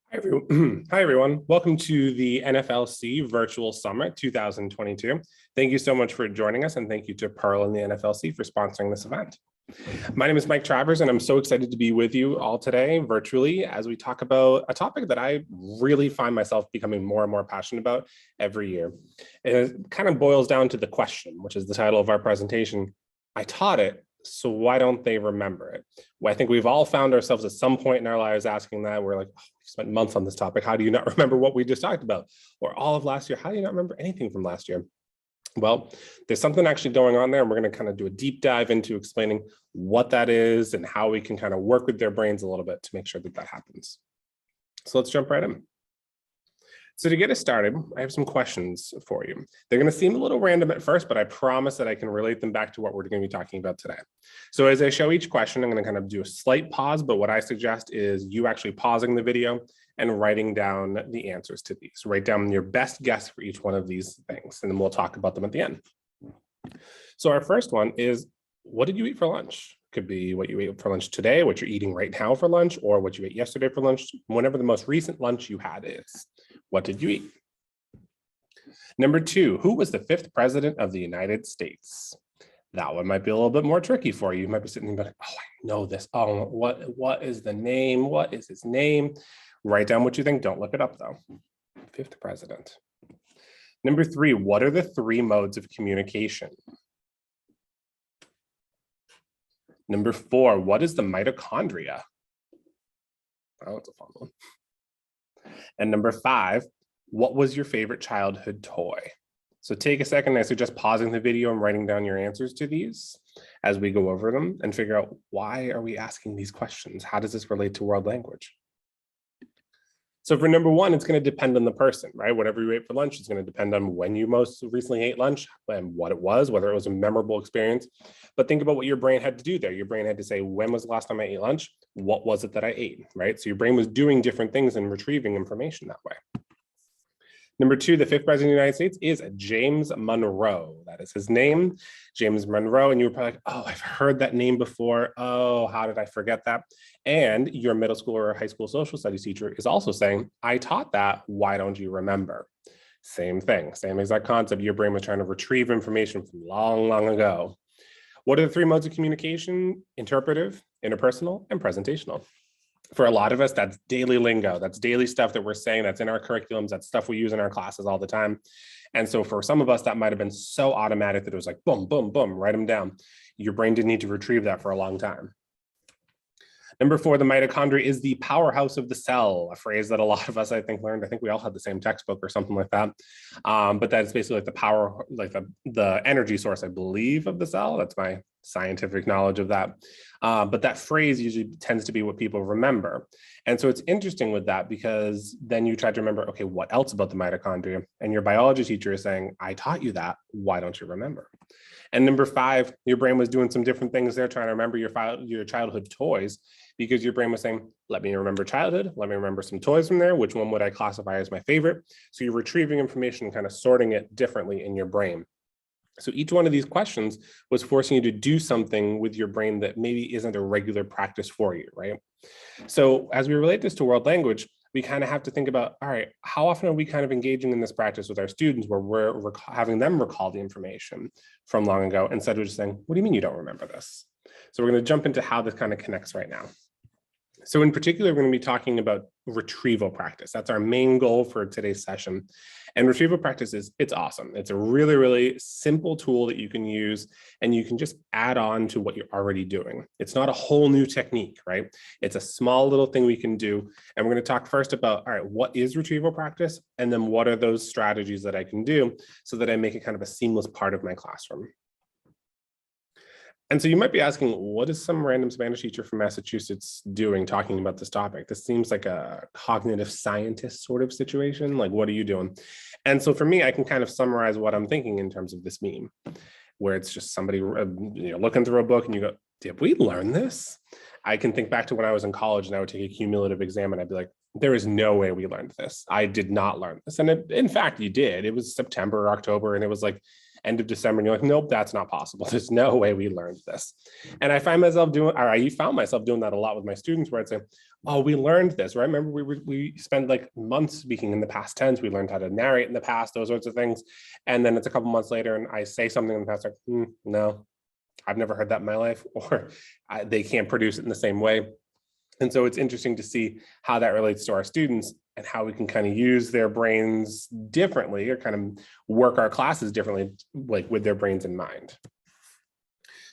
Hi, everyone. Welcome to the NFLC Virtual Summit 2022. Thank you so much for joining us, and thank you to PEARLL and the NFLC for sponsoring this event. My name is Mike Travers, and I'm so excited to be with you all today virtually as we talk about a topic that I really find myself becoming more and more passionate about every year. It kind of boils down to the question, which is the title of our presentation. I taught it, so why don't they remember it? Well, I think we've all found ourselves at some point in our lives asking that. We're like, oh, we spent months on this topic. How do you not remember what we just talked about? Or all of last year, how do you not remember anything from last year? Well, there's something actually going on there, and we're going to kind of do a deep dive into explaining what that is and how we can kind of work with their brains a little bit to make sure that that happens. So let's jump right in. So to get us started, I have some questions for you. They're going to seem a little random at first, but I promise that I can relate them back to what we're going to be talking about today. So as I show each question, I'm going to kind of do a slight pause, but what I suggest is you actually pausing the video and writing down the answers to these. Write down your best guess for each one of these things, and then we'll talk about them at the end. So our first one is, what did you eat for lunch? Could be what you ate for lunch today, what you're eating right now for lunch, or what you ate yesterday for lunch, whenever the most recent lunch you had is. What did you eat? Number two, who was the 5th president of the United States? That one might be a little bit more tricky for you. You might be sitting there like, oh, I know this. Oh, what is the name? What is his name? Write down what you think. Don't look it up though. 5th president. Number three, what are the 3 modes of communication? Number 4, what is the mitochondria? Oh, that's a fun one. And number 5, what was your favorite childhood toy? So take a second. I suggest pausing the video and writing down your answers to these as we go over them and figure out, why are we asking these questions? How does this relate to world language? So for number 1, it's going to depend on the person, right? Whatever you ate for lunch is going to depend on when you most recently ate lunch and what it was, whether it was a memorable experience. But think about what your brain had to do there. Your brain had to say, when was the last time I ate lunch? What was it that I ate, right? So your brain was doing different things and retrieving information that way. Number 2, the 5th president of the United States is James Monroe. That is his name, James Monroe. And you were probably like, oh, I've heard that name before. Oh, how did I forget that? And your middle school or high school social studies teacher is also saying, I taught that. Why don't you remember? Same thing, same exact concept. Your brain was trying to retrieve information from long, long ago. What are the 3 modes of communication? Interpretive, interpersonal, and presentational. For a lot of us, that's daily lingo. That's daily stuff that we're saying, that's in our curriculums, that's stuff we use in our classes all the time. And so for some of us, that might have been so automatic that it was like, boom, boom, boom, write them down. Your brain didn't need to retrieve that for a long time. Number 4, the mitochondria is the powerhouse of the cell, a phrase that a lot of us, I think, learned. I think we all had the same textbook or something like that. But that's basically like the power, like the energy source, I believe, of the cell. That's my scientific knowledge of that. But that phrase usually tends to be what people remember. And so it's interesting with that, because then you try to remember, okay, what else about the mitochondria? And your biology teacher is saying, I taught you that. Why don't you remember? And number 5, your brain was doing some different things there, trying to remember your childhood toys, because your brain was saying, let me remember childhood, let me remember some toys from there, which one would I classify as my favorite? So you're retrieving information and kind of sorting it differently in your brain. So each one of these questions was forcing you to do something with your brain that maybe isn't a regular practice for you, right? So as we relate this to world language, we kind of have to think about, all right, how often are we kind of engaging in this practice with our students where we're having them recall the information from long ago instead of just saying, what do you mean you don't remember this? So we're going to jump into how this kind of connects right now. So in particular, we're going to be talking about retrieval practice. That's our main goal for today's session. And retrieval practice it's awesome. It's a really, really simple tool that you can use, and you can just add on to what you're already doing. It's not a whole new technique, right? It's a small little thing we can do. And we're going to talk first about, all right, what is retrieval practice? And then what are those strategies that I can do so that I make it kind of a seamless part of my classroom? And so you might be asking, what is some random Spanish teacher from Massachusetts doing talking about this topic? This seems like a cognitive scientist sort of situation. Like, what are you doing? And so for me, I can kind of summarize what I'm thinking in terms of this meme, where it's just somebody looking through a book and you go, did we learn this? I can think back to when I was in college and I would take a cumulative exam and I'd be like, there is no way we learned this. I did not learn this. And in fact, you did. It was September or October, and it was like end of December, and you're like, nope, that's not possible. There's no way we learned this. And I find myself doing, or I found myself doing that a lot with my students, where I'd say, oh, we learned this, right? Remember, we spent like months speaking in the past tense. We learned how to narrate in the past, those sorts of things. And then it's a couple months later and I say something in the past, like, no, I've never heard that in my life, or they can't produce it in the same way. And so it's interesting to see how that relates to our students and how we can kind of use their brains differently, or kind of work our classes differently, like with their brains in mind.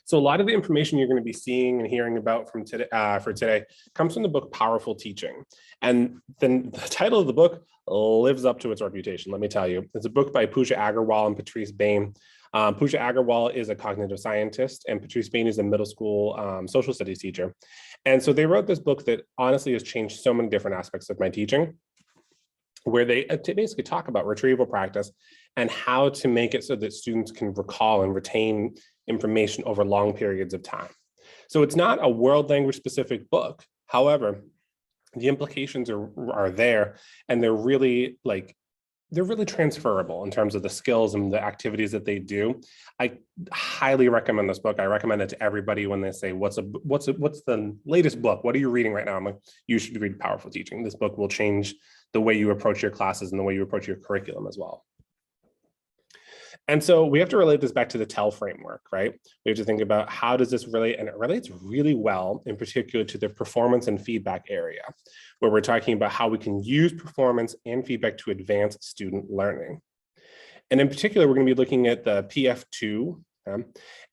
So a lot of the information you're going to be seeing and hearing about from today, for today comes from the book Powerful Teaching. And then the title of the book lives up to its reputation, let me tell you. It's a book by Pooja Agarwal and Patrice Bain. Pooja Agarwal is a cognitive scientist, and Patrice Bain is a middle school social studies teacher. And so they wrote this book that honestly has changed so many different aspects of my teaching, where they basically talk about retrieval practice and how to make it so that students can recall and retain information over long periods of time. So it's not a world language specific book. However, the implications are there, and they're really transferable in terms of the skills and the activities that they do. I highly recommend this book. I recommend it to everybody when they say, what's the latest book? What are you reading right now? I'm like, you should read Powerful Teaching. This book will change the way you approach your classes and the way you approach your curriculum as well. And so we have to relate this back to the TELL framework, right? We have to think about how does this relate, and it relates really well, in particular to the performance and feedback area, where we're talking about how we can use performance and feedback to advance student learning. And in particular, we're going to be looking at the PF2.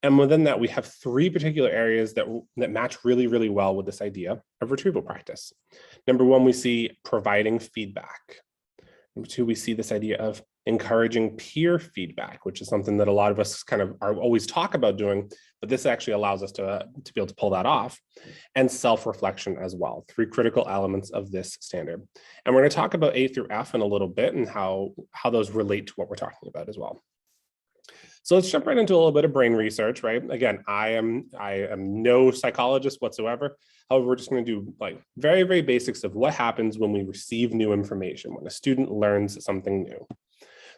And within that, we have three particular areas that match really, really well with this idea of retrieval practice. Number one, we see providing feedback. Number two, we see this idea of encouraging peer feedback, which is something that a lot of us kind of are always talk about doing, but this actually allows us to be able to pull that off, and self-reflection as well, three critical elements of this standard. And we're going to talk about A through F in a little bit and how those relate to what we're talking about as well. So let's jump right into a little bit of brain research, right? Again, I am no psychologist whatsoever. However, we're just going to do like very, very basics of what happens when we receive new information, when a student learns something new.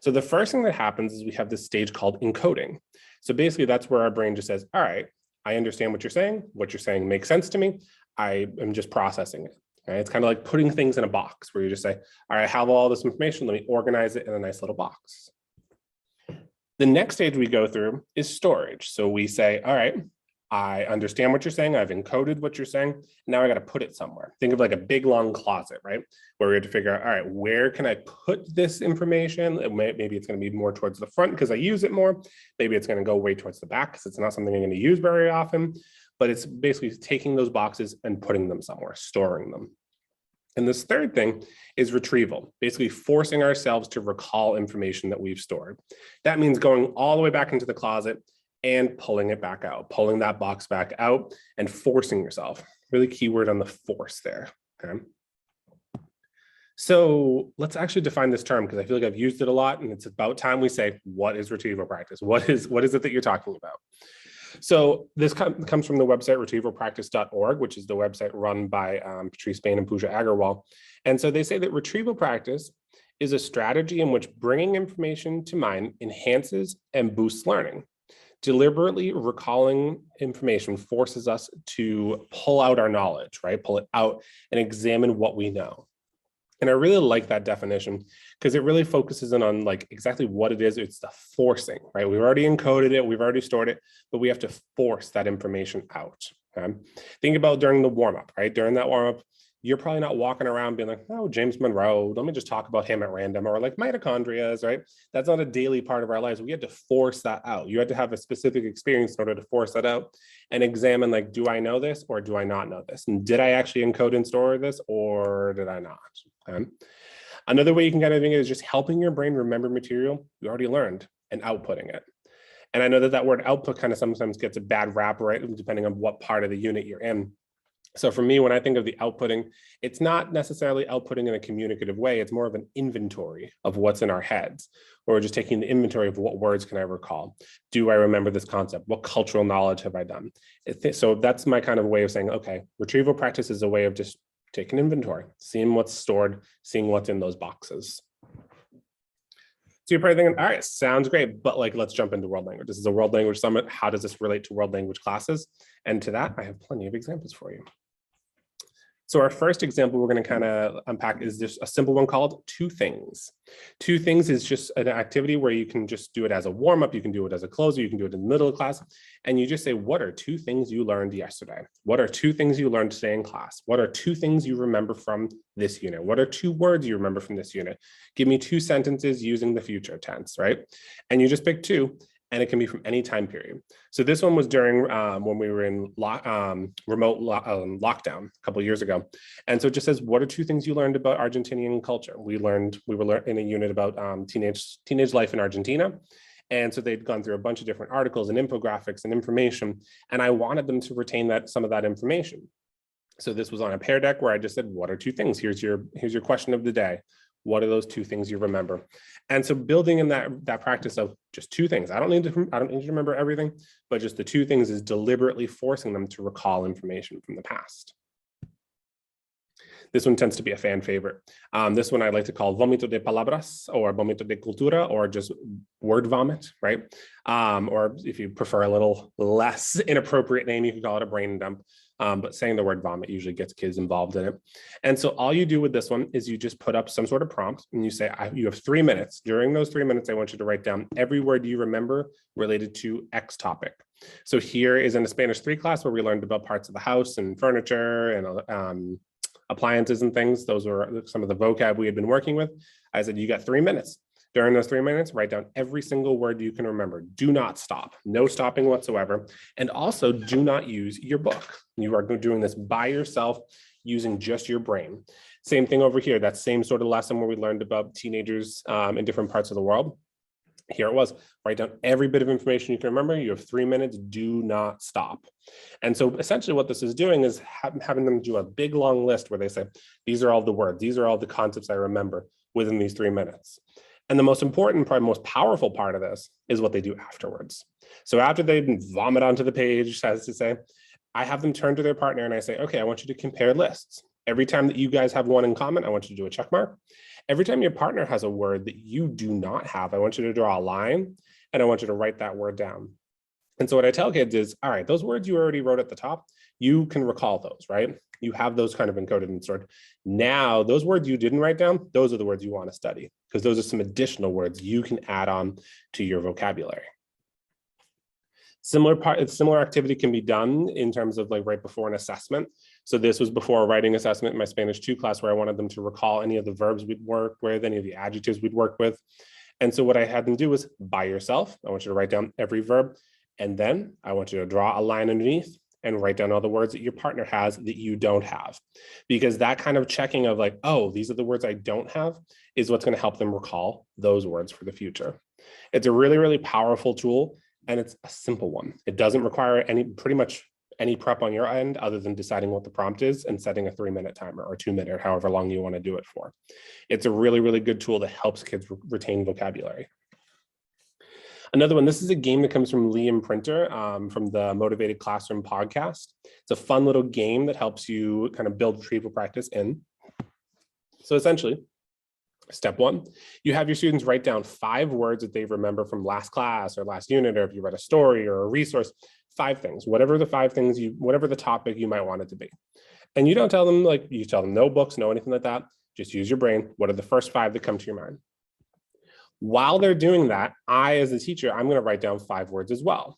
So the first thing that happens is we have this stage called encoding. So basically that's where our brain just says, all right, I understand what you're saying makes sense to me. I am just processing it. Right? It's kind of like putting things in a box where you just say, all right, I have all this information, let me organize it in a nice little box. The next stage we go through is storage. So we say, all right, I understand what you're saying. I've encoded what you're saying. Now I got to put it somewhere. Think of like a big long closet, right? Where we have to figure out, all right, where can I put this information? Maybe it's going to be more towards the front because I use it more. Maybe it's going to go way towards the back because it's not something I'm going to use very often. But it's basically taking those boxes and putting them somewhere, storing them. And this third thing is retrieval, basically forcing ourselves to recall information that we've stored. That means going all the way back into the closet and pulling it back out, pulling that box back out and forcing yourself. Really key word on the force there, okay? So let's actually define this term because I feel like I've used it a lot and it's about time we say, what is retrieval practice? What is it that you're talking about? So this comes from the website retrievalpractice.org, which is the website run by Patrice Bain and Pooja Agarwal. And so they say that retrieval practice is a strategy in which bringing information to mind enhances and boosts learning. Deliberately recalling information forces us to pull out our knowledge, right? Pull it out and examine what we know. And I really like that definition because it really focuses in on like exactly what it is. It's the forcing, right? We've already encoded it, we've already stored it, but we have to force that information out. Okay? Think about during the warm-up, right? During that warm-up, you're probably not walking around being like, oh, James Monroe, let me just talk about him at random, or like mitochondria, right? That's not a daily part of our lives. We had to force that out. You had to have a specific experience in order to force that out and examine like, do I know this or do I not know this? And did I actually encode and store this or did I not? Okay. Another way you can kind of think is just helping your brain remember material you already learned and outputting it. And I know that word output kind of sometimes gets a bad rap, right? Depending on what part of the unit you're in. So for me, when I think of the outputting, it's not necessarily outputting in a communicative way. It's more of an inventory of what's in our heads, or just taking the inventory of what words can I recall? Do I remember this concept? What cultural knowledge have I done? So that's my kind of way of saying, okay, retrieval practice is a way of just taking inventory, seeing what's stored, seeing what's in those boxes. So you're probably thinking, all right, sounds great, but like, let's jump into world language. This is a world language summit. How does this relate to world language classes? And to that, I have plenty of examples for you. So our first example we're going to kind of unpack is just a simple one called two things. Two things is just an activity where you can just do it as a warm-up, you can do it as a closer, you can do it in the middle of class, and you just say, what are two things you learned yesterday? What are two things you learned today in class? What are two things you remember from this unit? What are two words you remember from this unit? Give me two sentences using the future tense, right? And you just pick two, and it can be from any time period. So this one was during when we were in remote lockdown a couple of years ago. And so it just says, what are two things you learned about Argentinian culture? We were in a unit about teenage life in Argentina. And so they'd gone through a bunch of different articles and infographics and information. And I wanted them to retain some of that information. So this was on a Pear Deck where I just said, what are two things? Here's your question of the day. What are those two things you remember? And so building in that practice of just two things. I don't need to remember everything, but just the two things is deliberately forcing them to recall information from the past. This one tends to be a fan favorite. This one I like to call vomito de palabras or vomito de cultura, or just word vomit, right? Or if you prefer a little less inappropriate name, you can call it a brain dump. But saying the word vomit usually gets kids involved in it. And so all you do with this one is you just put up some sort of prompt and you say, you have 3 minutes. During those 3 minutes, I want you to write down every word you remember related to X topic. So here is in a Spanish 3 class where we learned about parts of the house and furniture and appliances and things. Those were some of the vocab we had been working with. I said, you got 3 minutes. During those 3 minutes, write down every single word you can remember. Do not stop, no stopping whatsoever. And also do not use your book. You are doing this by yourself using just your brain. Same thing over here, that same sort of lesson where we learned about teenagers in different parts of the world. Here it was, write down every bit of information you can remember. You have 3 minutes, do not stop. And so essentially what this is doing is having them do a big long list where they say, these are all the words, these are all the concepts I remember within these 3 minutes. And the most important part, most powerful part of this is what they do afterwards. So after they vomit onto the page, as to say, I have them turn to their partner and I say, okay, I want you to compare lists. Every time that you guys have one in common, I want you to do a check mark. Every time your partner has a word that you do not have, I want you to draw a line and I want you to write that word down. And so what I tell kids is, all right, those words you already wrote at the top, you can recall those, right? You have those kind of encoded and stored. Now, those words you didn't write down, those are the words you want to study, because those are some additional words you can add on to your vocabulary. Similar activity can be done in terms of like right before an assessment. So this was before a writing assessment in my Spanish 2 class where I wanted them to recall any of the verbs we'd worked with, any of the adjectives we'd worked with. And so what I had them do was by yourself, I want you to write down every verb. And then I want you to draw a line underneath and write down all the words that your partner has that you don't have. Because that kind of checking of like, oh, these are the words I don't have is what's going to help them recall those words for the future. It's a really, really powerful tool. And it's a simple one. It doesn't require pretty much any prep on your end other than deciding what the prompt is and setting a 3-minute timer or 2-minute, however long you want to do it for. It's a really, really good tool that helps kids retain vocabulary. Another one, this is a game that comes from Liam Printer from the Motivated Classroom podcast. It's a fun little game that helps you kind of build retrieval practice in. So essentially, step 1, you have your students write down 5 words that they remember from last class or last unit, or if you read a story or a resource, 5 things, whatever the 5 things whatever the topic you might want it to be. And you don't tell them, like, you tell them no books, no anything like that. Just use your brain. What are the first 5 that come to your mind? While they're doing that, I, as a teacher, I'm going to write down 5 words as well.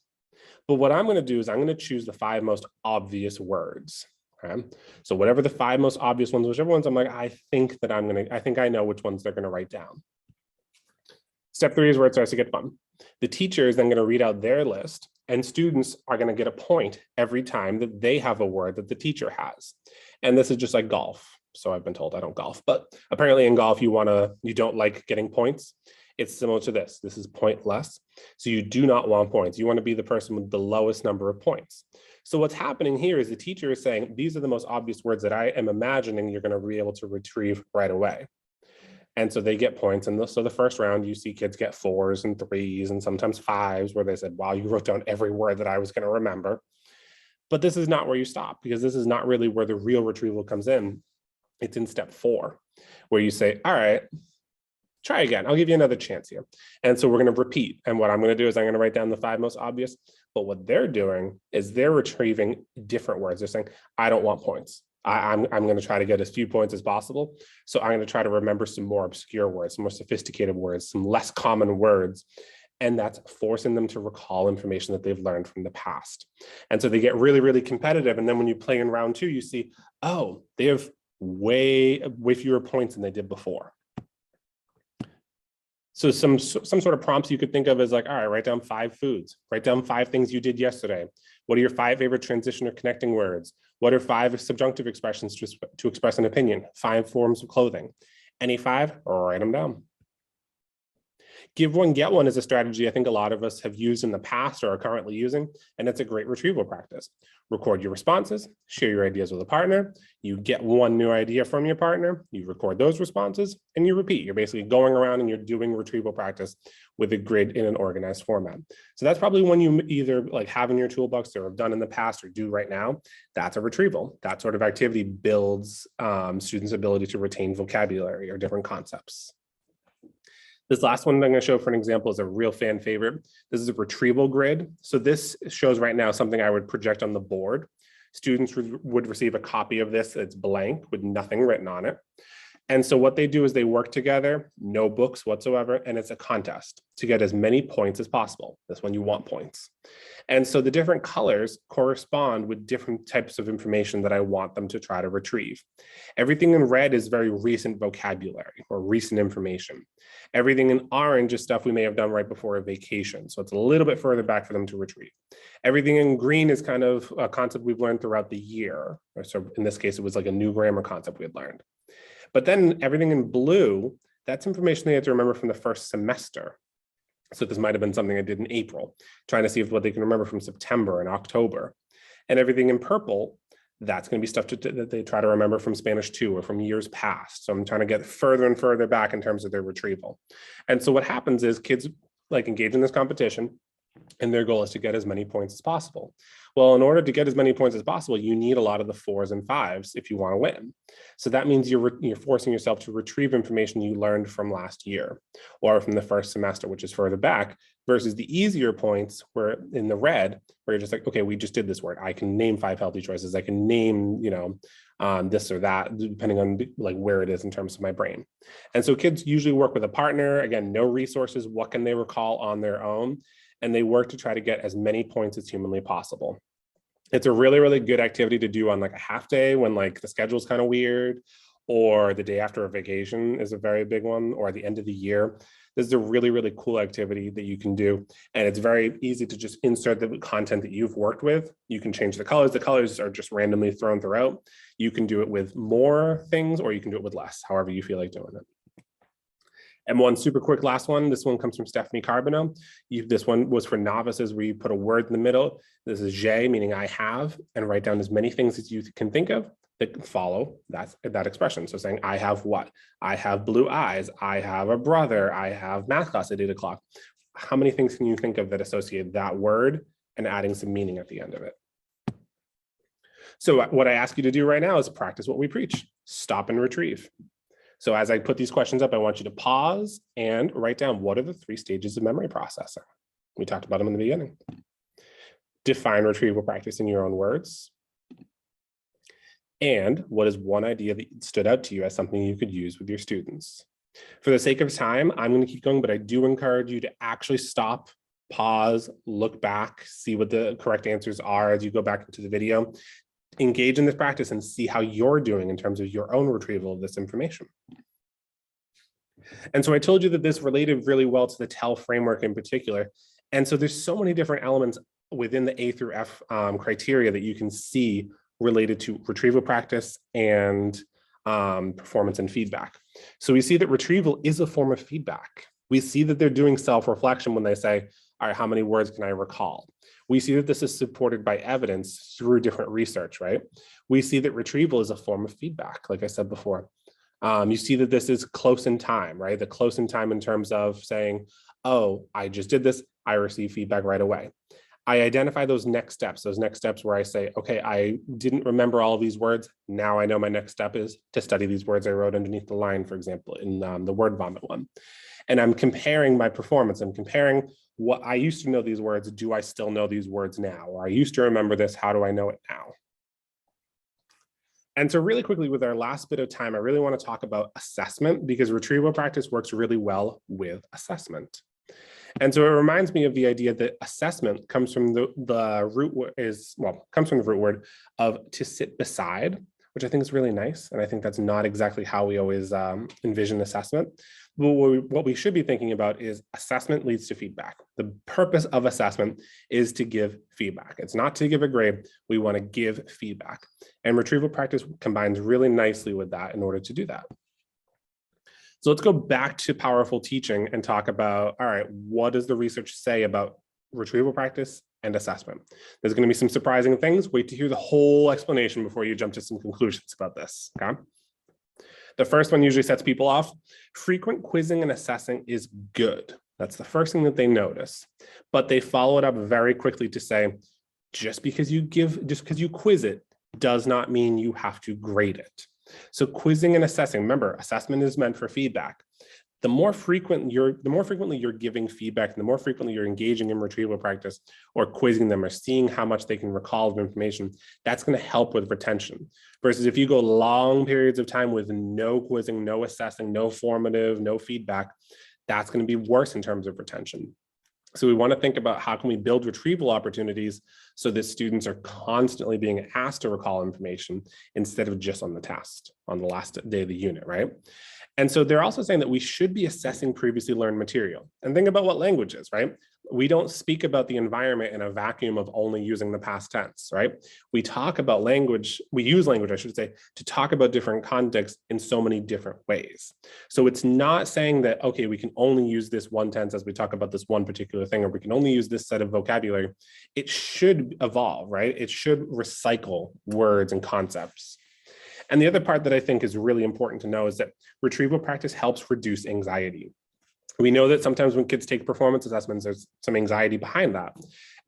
But what I'm going to do is I'm going to choose the 5 most obvious words. Okay? So whatever the 5 most obvious ones, whichever ones I'm like, I think I know which ones they're going to write down. Step 3 is where it starts to get fun. The teacher is then going to read out their list, and students are going to get a point every time that they have a word that the teacher has. And this is just like golf. So I've been told I don't golf, but apparently in golf, you don't like getting points. It's similar to this. This is pointless. So you do not want points. You want to be the person with the lowest number of points. So what's happening here is the teacher is saying, these are the most obvious words that I am imagining you're going to be able to retrieve right away. And so they get points. And so the first round, you see kids get 4s and 3s and sometimes 5s where they said, wow, you wrote down every word that I was going to remember. But this is not where you stop, because this is not really where the real retrieval comes in. It's in step 4, where you say, all right, Try again. I'll give you another chance here. And so we're going to repeat. And what I'm going to do is I'm going to write down the 5 most obvious. But what they're doing is they're retrieving different words. They're saying, I don't want points. I'm going to try to get as few points as possible. So I'm going to try to remember some more obscure words, some more sophisticated words, some less common words. And that's forcing them to recall information that they've learned from the past. And so they get really, really competitive. And then when you play in round 2, you see, oh, they have way fewer points than they did before. So some sort of prompts you could think of as like, all right, write down 5 foods, write down 5 things you did yesterday. What are your 5 favorite transition or connecting words? What are 5 subjunctive expressions to express an opinion? 5 forms of clothing. Any 5, write them down. Give one, get one is a strategy I think a lot of us have used in the past or are currently using, and it's a great retrieval practice. Record your responses, share your ideas with a partner, you get one new idea from your partner, you record those responses, and you repeat. You're basically going around and you're doing retrieval practice with a grid in an organized format. So that's probably one you either like have in your toolbox or have done in the past or do right now. That's a retrieval. That sort of activity builds students' ability to retain vocabulary or different concepts. This last one I'm going to show for an example is a real fan favorite. This is a retrieval grid. So this shows right now something I would project on the board. Students would receive a copy of this that's blank with nothing written on it. And so what they do is they work together, no books whatsoever, and it's a contest to get as many points as possible. This one you want points. And so the different colors correspond with different types of information that I want them to try to retrieve. Everything in red is very recent vocabulary or recent information. Everything in orange is stuff we may have done right before a vacation. So it's a little bit further back for them to retrieve. Everything in green is kind of a concept we've learned throughout the year. So in this case, it was like a new grammar concept we had learned. But then everything in blue, that's information they have to remember from the first semester. So this might have been something I did in April, trying to see what they can remember from September and October. And everything in purple, that's going to be stuff that they try to remember from Spanish 2 or from years past. So I'm trying to get further and further back in terms of their retrieval. And so what happens is kids like engage in this competition, and their goal is to get as many points as possible. Well, in order to get as many points as possible, you need a lot of the 4s and 5s if you want to win. So that means you're forcing yourself to retrieve information you learned from last year or from the first semester, which is further back, versus the easier points where in the red, where you're just like, okay, we just did this word. I can name 5 healthy choices. I can name, this or that, depending on like where it is in terms of my brain. And so kids usually work with a partner. Again, no resources. What can they recall on their own? And they work to try to get as many points as humanly possible. It's a really, really good activity to do on like a half day when like the schedule's kind of weird, or the day after a vacation is a very big one, or at the end of the year. This is a really, really cool activity that you can do. And it's very easy to just insert the content that you've worked with. You can change the colors. The colors are just randomly thrown throughout. You can do it with more things, or you can do it with less, however you feel like doing it. And one super quick last one, this one comes from Stephanie Carbonell. This one was for novices where you put a word in the middle. This is j'ai, meaning I have, and write down as many things as you can think of that follow that expression. So saying I have what? I have blue eyes. I have a brother. I have math class at 8 o'clock. How many things can you think of that associate that word and adding some meaning at the end of it? So what I ask you to do right now is practice what we preach. Stop and retrieve. So as I put these questions up, I want you to pause and write down what are the 3 stages of memory processing. We talked about them in the beginning. Define retrieval practice in your own words. And what is one idea that stood out to you as something you could use with your students? For the sake of time, I'm going to keep going, but I do encourage you to actually stop, pause, look back, see what the correct answers are as you go back into the video. Engage in this practice and see how you're doing in terms of your own retrieval of this information. And so I told you that this related really well to the TELL framework in particular. And so there's so many different elements within the A through F criteria that you can see related to retrieval practice and performance and feedback. So we see that retrieval is a form of feedback. We see that they're doing self-reflection when they say, all right, how many words can I recall? We see that this is supported by evidence through different research, right? We see that retrieval is a form of feedback, like I said before. You see that this is close in time, right? The close in time in terms of saying, oh, I just did this, I receive feedback right away. I identify those next steps where I say, okay, I didn't remember all of these words. Now I know my next step is to study these words I wrote underneath the line, for example, in the word vomit one. And I'm comparing my performance. I'm comparing what I used to know these words. Do I still know these words now? Or I used to remember this. How do I know it now? And so really quickly with our last bit of time, I really want to talk about assessment because retrieval practice works really well with assessment. And so it reminds me of the idea that assessment comes from the root word of to sit beside, which I think is really nice. And I think that's not exactly how we always envision assessment. But what we should be thinking about is assessment leads to feedback. The purpose of assessment is to give feedback. It's not to give a grade. We want to give feedback. And retrieval practice combines really nicely with that in order to do that. So let's go back to powerful teaching and talk about, all right, what does the research say about retrieval practice and assessment? There's going to be some surprising things. Wait to hear the whole explanation before you jump to some conclusions about this, okay? The first one usually sets people off. Frequent quizzing and assessing is good. That's the first thing that they notice, but they follow it up very quickly to say, just because you quiz it does not mean you have to grade it. So quizzing and assessing, remember, assessment is meant for feedback. The more frequently you're giving feedback, and the more frequently you're engaging in retrieval practice or quizzing them or seeing how much they can recall of information, that's going to help with retention. Versus if you go long periods of time with no quizzing, no assessing, no formative, no feedback, that's going to be worse in terms of retention. So we want to think about how can we build retrieval opportunities so that students are constantly being asked to recall information instead of just on the test on the last day of the unit, right? And so they're also saying that we should be assessing previously learned material. And think about what language is, right? We don't speak about the environment in a vacuum of only using the past tense, right? We talk about language, we use language, I should say, to talk about different contexts in so many different ways. So it's not saying that, okay, we can only use this one tense as we talk about this one particular thing, or we can only use this set of vocabulary. It should evolve, right? It should recycle words and concepts. And the other part that I think is really important to know is that retrieval practice helps reduce anxiety. We know that sometimes when kids take performance assessments, there's some anxiety behind that.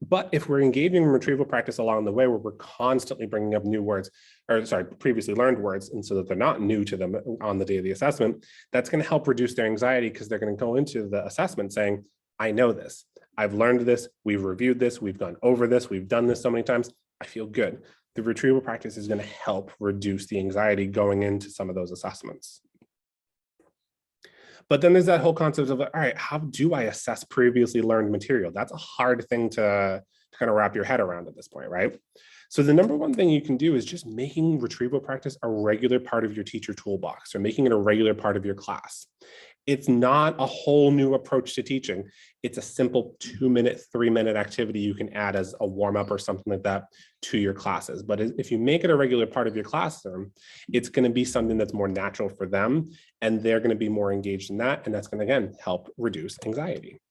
But if we're engaging in retrieval practice along the way where we're constantly bringing up new words, or sorry, previously learned words, and so that they're not new to them on the day of the assessment, that's going to help reduce their anxiety because they're going to go into the assessment saying, I know this, I've learned this, we've reviewed this, we've gone over this, we've done this so many times, I feel good. The retrieval practice is going to help reduce the anxiety going into some of those assessments. But then there's that whole concept of, all right, how do I assess previously learned material? That's a hard thing to kind of wrap your head around at this point, right? So the number one thing you can do is just making retrieval practice a regular part of your teacher toolbox or making it a regular part of your class. It's not a whole new approach to teaching. It's a simple 2-minute, 3-minute activity you can add as a warm-up or something like that to your classes. But if you make it a regular part of your classroom, it's going to be something that's more natural for them, and they're going to be more engaged in that, and that's going to, again, help reduce anxiety.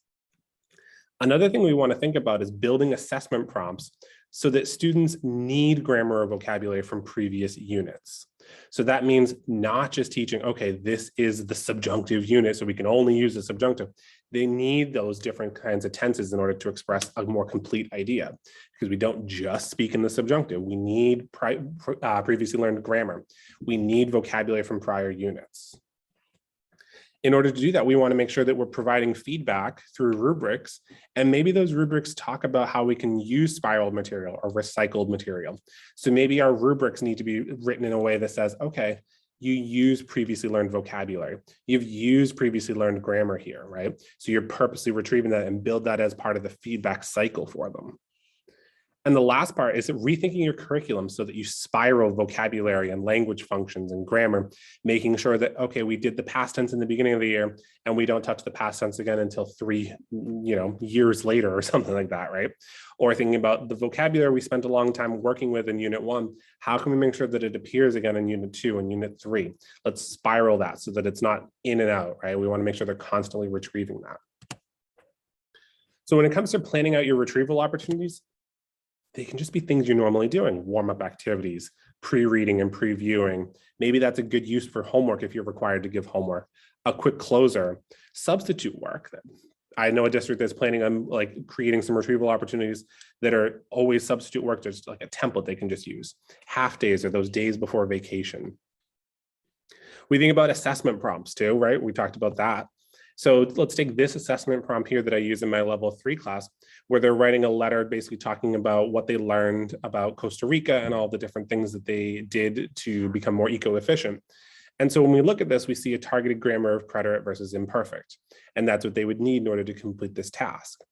Another thing we want to think about is building assessment prompts so that students need grammar or vocabulary from previous units. So that means not just teaching, okay, this is the subjunctive unit, so we can only use the subjunctive. They need those different kinds of tenses in order to express a more complete idea, because we don't just speak in the subjunctive. We need previously learned grammar. We need vocabulary from prior units. In order to do that, we want to make sure that we're providing feedback through rubrics, and maybe those rubrics talk about how we can use spiraled material or recycled material. So maybe our rubrics need to be written in a way that says, okay, you use previously learned vocabulary. You've used previously learned grammar here, right? So you're purposely retrieving that and build that as part of the feedback cycle for them. And the last part is rethinking your curriculum so that you spiral vocabulary and language functions and grammar, making sure that, okay, we did the past tense in the beginning of the year and we don't touch the past tense again until 3 years later or something like that, right? Or thinking about the vocabulary we spent a long time working with in Unit 1, how can we make sure that it appears again in Unit 2 and Unit 3? Let's spiral that so that it's not in and out, right? We want to make sure they're constantly retrieving that. So when it comes to planning out your retrieval opportunities, they can just be things you're normally doing, warm-up activities, pre-reading and previewing. Maybe that's a good use for homework if you're required to give homework, a quick closer, substitute work. I know a district that's planning on like creating some retrieval opportunities that are always substitute work. There's like a template they can just use. Half days are those days before vacation. We think about assessment prompts too, right? We talked about that. So let's take this assessment prompt here that I use in my level 3 class, where they're writing a letter basically talking about what they learned about Costa Rica and all the different things that they did to become more eco-efficient. And so when we look at this, we see a targeted grammar of preterite versus imperfect. And that's what they would need in order to complete this task.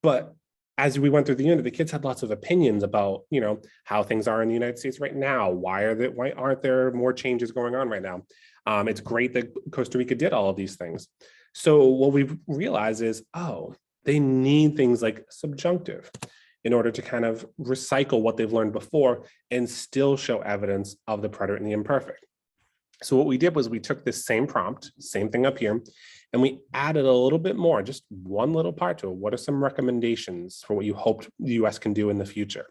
But as we went through the unit, the kids had lots of opinions about, you know, how things are in the United States right now. Why aren't there more changes going on right now? It's great that Costa Rica did all of these things. So what we've realized is, oh, they need things like subjunctive in order to kind of recycle what they've learned before and still show evidence of the preterite and the imperfect. So what we did was we took this same prompt, same thing up here, and we added a little bit more, just one little part to it. What are some recommendations for what you hoped the US can do in the future?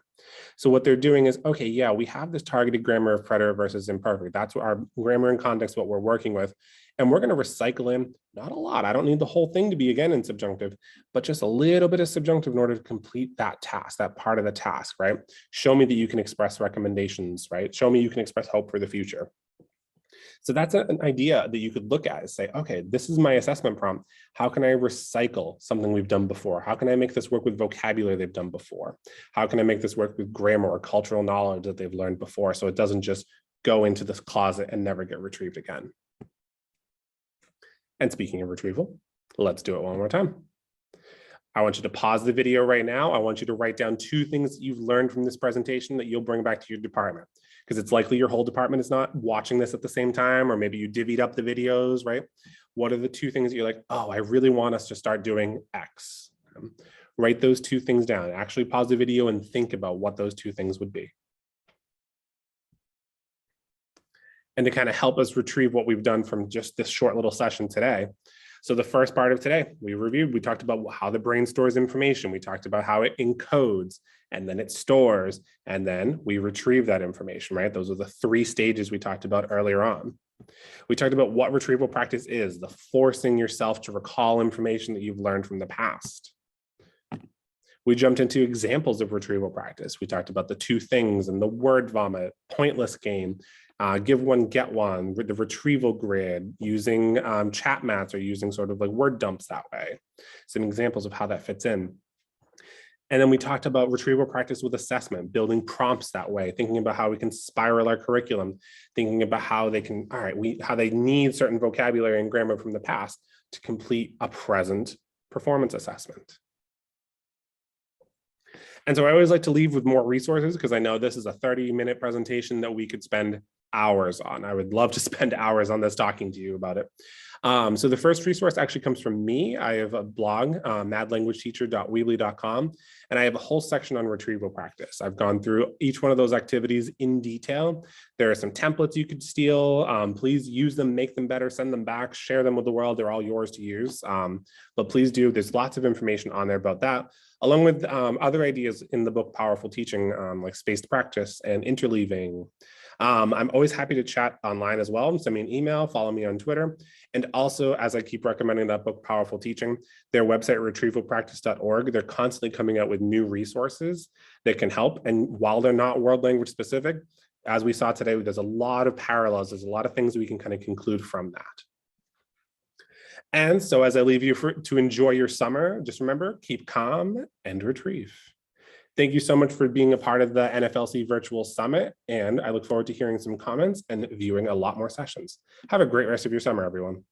So what they're doing is, okay, yeah, we have this targeted grammar of preterite versus imperfect. That's what our grammar and context, what we're working with. And we're going to recycle in, not a lot. I don't need the whole thing to be again in subjunctive, but just a little bit of subjunctive in order to complete that task, that part of the task, right? Show me that you can express recommendations, right? Show me you can express hope for the future. So that's an idea that you could look at and say, okay, this is my assessment prompt. How can I recycle something we've done before? How can I make this work with vocabulary they've done before? How can I make this work with grammar or cultural knowledge that they've learned before, so it doesn't just go into this closet and never get retrieved again? And speaking of retrieval, let's do it one more time. I want you to pause the video right now. I want you to write down 2 things that you've learned from this presentation that you'll bring back to your department, because it's likely your whole department is not watching this at the same time, or maybe you divvied up the videos, right? What are the 2 things that you're like, oh, I really want us to start doing X? Write those 2 things down. Actually pause the video and think about what those 2 things would be. And to kind of help us retrieve what we've done from just this short little session today. So the first part of today, we talked about how the brain stores information. We talked about how it encodes, and then it stores, and then we retrieve that information, right? Those are the 3 stages we talked about earlier on. We talked about what retrieval practice is, the forcing yourself to recall information that you've learned from the past. We jumped into examples of retrieval practice. We talked about the 2 things and the word vomit, pointless game, give one, get one, the retrieval grid, using chat mats, or using sort of like word dumps that way. Some examples of how that fits in. And then we talked about retrieval practice with assessment, building prompts that way, thinking about how we can spiral our curriculum, thinking about how they can, how they need certain vocabulary and grammar from the past to complete a present performance assessment. And so I always like to leave with more resources, because I know this is a 30-minute presentation that we could spend hours on. I would love to spend hours on this talking to you about it. So the first resource actually comes from me. I have a blog, madlanguageteacher.weebly.com, and I have a whole section on retrieval practice. I've gone through each one of those activities in detail. There are some templates you could steal. Please use them, make them better, send them back, share them with the world. They're all yours to use. But please do. There's lots of information on there about that, along with other ideas in the book, Powerful Teaching, like spaced practice and interleaving. I'm always happy to chat online as well. Send me an email, follow me on Twitter. And also, as I keep recommending that book, Powerful Teaching, their website, retrievalpractice.org, they're constantly coming out with new resources that can help. And while they're not world language specific, as we saw today, there's a lot of parallels. There's a lot of things we can kind of conclude from that. And so as I leave you to enjoy your summer, just remember, keep calm and retrieve. Thank you so much for being a part of the NFLC Virtual Summit, and I look forward to hearing some comments and viewing a lot more sessions. Have a great rest of your summer, everyone.